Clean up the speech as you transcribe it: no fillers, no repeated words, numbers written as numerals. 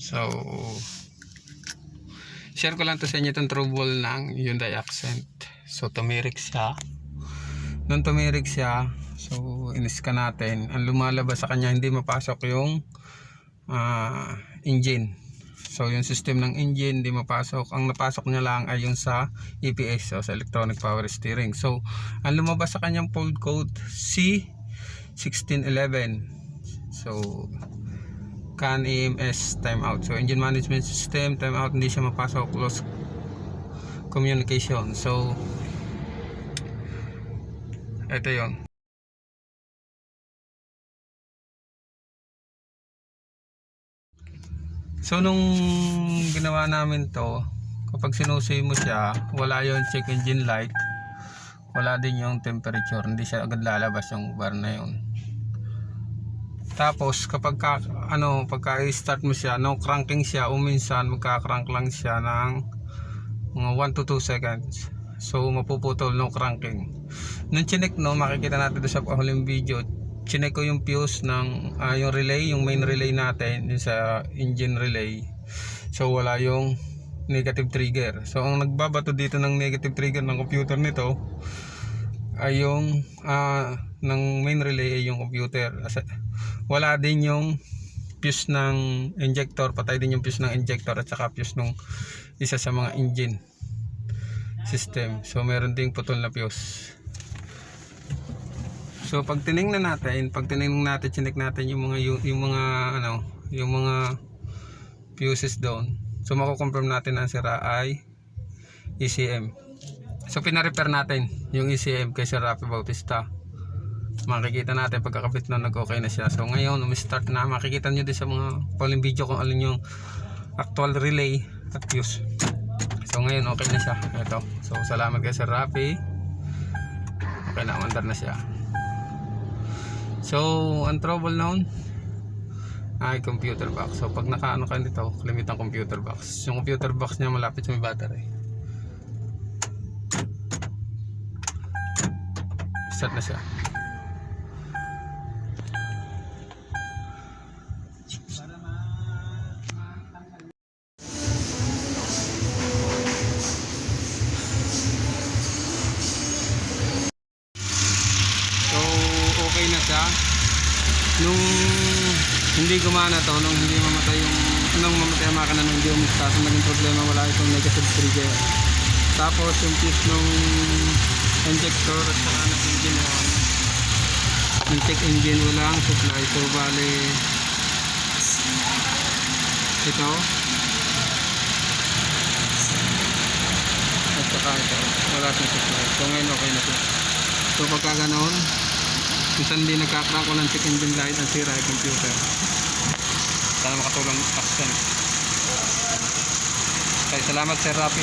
So share ko lang to sa inyo itong trouble ng Hyundai Accent. So tumirik siya. Nung tumirik siya, so in-scan natin. Ang lumalabas sa kanya, hindi mapasok yung engine. So yung system ng engine hindi mapasok. Ang napasok niya lang ay yung sa EPS, so sa electronic power steering. So ang lumabas sa kanyang fault code C1611. So CAN EMS timeout. So engine management system timeout, hindi siya mapasok, lost communication. So ito yon. So nung ginawa namin to, kapag sinusuy mo siya, wala yung check engine light, wala din yung temperature, hindi siya agad lalabas yung bar na yun. Tapos kapag pagka i-start mo siya, no cranking siya, o minsan magka-crank lang siya ng mga 1 to 2 seconds. So mapuputol no cranking. Nung chinek, no, makikita natin doon sa huling video, chinek ko yung fuse ng yung relay, yung main relay natin, yung sa engine relay. So wala yung negative trigger. So ang nagbabato dito ng negative trigger ng computer nito ay yung ng main relay ay yung computer. Wala din yung fuse ng injector, patay din yung fuse ng injector at saka fuse ng isa sa mga engine system. So meron ding putol na fuse. So pag tiningnan natin, chinek natin yung mga fuses doon. So mako-confirm natin ang sira ay ECM. So pina-repair natin yung ECM kay Sir Rafi Bautista. Makikita natin pagkakabit na nag-okay na siya. So ngayon, start na, makikita nyo din sa mga following video kung alin yung actual relay at fuse. So ngayon, okay na siya. Ito. So salamat kay Sir Rafi. Okay na, mandar na siya. So ang trouble noon ay computer box. So pag nakaano ka nito, limit ang computer box. Yung computer box niya malapit sa may battery. Start na siya. Okay na siya. Nung hindi gumana to, nung hindi mamatay ang makina, nung hindi umistart, naging problema, wala itong negative trigger. Tapos yung fuse nung injector at saka ng engine on, yung check engine walang supply. So bali ito at saka ito wala siyang supply. So ngayon okay na siya. So pagka ganoon, minsan hindi nagkakrank ko ng check engine light, ang sira ay computer. Sana makatulong Accent. Okay, salamat Sir Rafi.